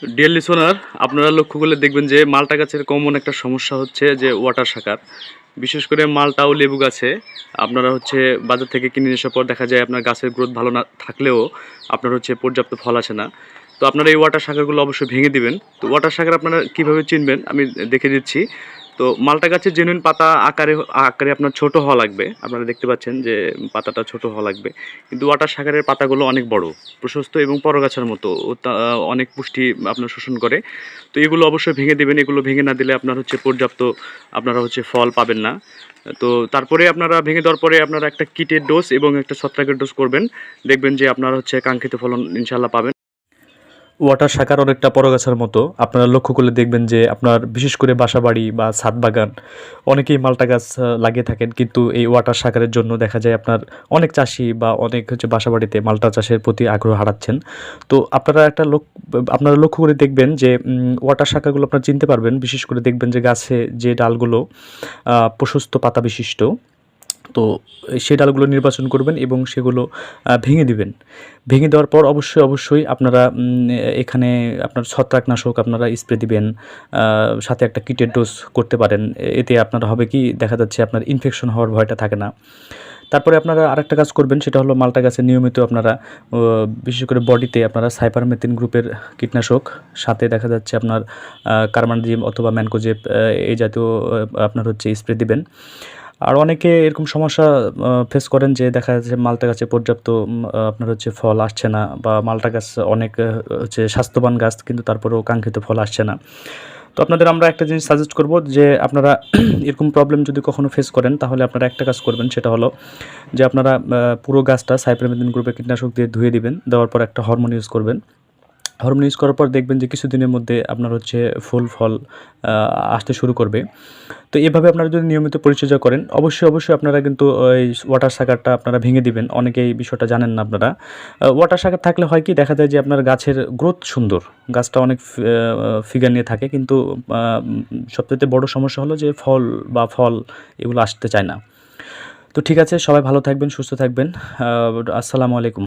Deer listener, আপনারা লক্ষ্য করলে দেখবেন যে মালটা গাছের কমন একটা সমস্যা হচ্ছে যে ওয়াটার শাকার। বিশেষ করে মালটা ও লেবু গাছে আপনারা হচ্ছে বাজার থেকে কিনে আসার পর দেখা যায় আপনার গাছের গ্রোথ ভালো না থাকলেও আপনার হচ্ছে পর্যাপ্ত ফল আসে না। তো আপনারা এই ওয়াটার শাকারগুলো অবশ্যই ভেঙে দিবেন। তো ওয়াটার শাকার আপনারা কীভাবে চিনবেন আমি দেখে দিচ্ছি। তো মালটা গাছের জেনুইন পাতা আকারে আকারে আপনার ছোট হওয়া লাগবে। আপনারা দেখতে পাচ্ছেন যে পাতাটা ছোট হওয়া লাগবে। কিন্তু ওয়াটার শাকারের পাতাগুলো অনেক বড়, প্রশস্ত এবং পরগাছার মতো। অনেক পুষ্টি আপনার শোষণ করে। তো এগুলো অবশ্যই ভেঙে দেবেন। এগুলো ভেঙে না দিলে আপনার হচ্ছে পর্যাপ্ত আপনারা হচ্ছে ফল পাবেন না। তো তারপরে আপনারা ভেঙে দেওয়ার পরে আপনারা একটা কিটের ডোজ এবং একটা ছত্রাকের ডোজ করবেন। দেখবেন যে আপনার হচ্ছে কাঙ্ক্ষিত ফলন ইনশাআল্লাহ পাবেন। ওয়াটার শাকার অনেকটা পরগাছার মতো। আপনারা লক্ষ্য করলে দেখবেন যে আপনার বিশেষ করে বাসাবাড়ি বা ছাদ বাগান অনেকেই মালটা গাছ লাগিয়ে থাকেন, কিন্তু এই ওয়াটার শাকারের জন্য দেখা যায় আপনার অনেক চাষি বা অনেক হচ্ছে বাসাবাড়িতে মালটা চাষের প্রতি আগ্রহ হারাচ্ছেন। তো আপনারা লক্ষ্য করে দেখবেন যে ওয়াটার শাকারগুলো আপনারা চিনতে পারবেন। বিশেষ করে দেখবেন যে গাছে যে ডালগুলো প্রশস্ত পাতা বিশিষ্ট, তো সেই ডালগুলো নির্বাচন করবেন এবং সেগুলো ভেঙে দিবেন। ভেঙে দেওয়ার পর অবশ্যই আপনারা এখানে আপনার ছত্রাকনাশক আপনারা স্প্রে দিবেন। সাথে একটা কিটের ডোজ করতে পারেন। এতে আপনার হবে কি, দেখা যাচ্ছে আপনার ইনফেকশন হওয়ার ভয়টা থাকে না। তারপরে আপনারা আরেকটা কাজ করবেন, সেটা হলো মালটা গাছে নিয়মিত আপনারা বিশেষ করে বডিতে আপনারা সাইপারমেথ্রিন গ্রুপের কীটনাশক, সাথে দেখা যাচ্ছে আপনার কার্বানজিম অথবা ম্যানকোজেব এই জাতীয় আপনার হচ্ছে স্প্রে দিবেন। আর অনেকে এরকম সমস্যা ফেস করেন যে দেখা যাচ্ছে মালটা গাছে পর্যাপ্ত আপনার হচ্ছে ফল আসছে না, বা মালটা গাছ অনেক হচ্ছে স্বাস্থ্যবান গাছ কিন্তু তারপরেও কাঙ্ক্ষিত ফল আসছে না। তো আপনাদের আমরা একটা জিনিস সাজেস্ট করব যে আপনারা এরকম প্রবলেম যদি কখনো ফেস করেন, তাহলে আপনারা একটা কাজ করবেন, সেটা হলো যে আপনারা পুরো গাছটা সাইপারমেথ্রিন গ্রুপের কীটনাশক দিয়ে ধুয়ে দিবেন। দেওয়ার পর একটা হরমোন ইউজ করবেন। হরমোন ইউজ করার পর দেখবেন যে কিছুদিনের মধ্যে আপনার হচ্ছে ফুল ফল আসতে শুরু করবে। তো এভাবে আপনারা যদি নিয়মিত পরিচর্যা করেন, অবশ্যই আপনারা কিন্তু ওই ওয়াটার শাকারটা আপনারা ভেঙে দিবেন। অনেকে এই বিষয়টা জানেন না আপনারা। ওয়াটার শাকার থাকলে হয় কি, দেখা যায় যে আপনার গাছের গ্রোথ সুন্দর, গাছটা অনেক ফিগার নিয়ে থাকে, কিন্তু সবচাইতে বড় সমস্যা হলো যে ফল এগুলো আসতে চায় না। তো ঠিক আছে, সবাই ভালো থাকবেন, সুস্থ থাকবেন। আসসালামু আলাইকুম।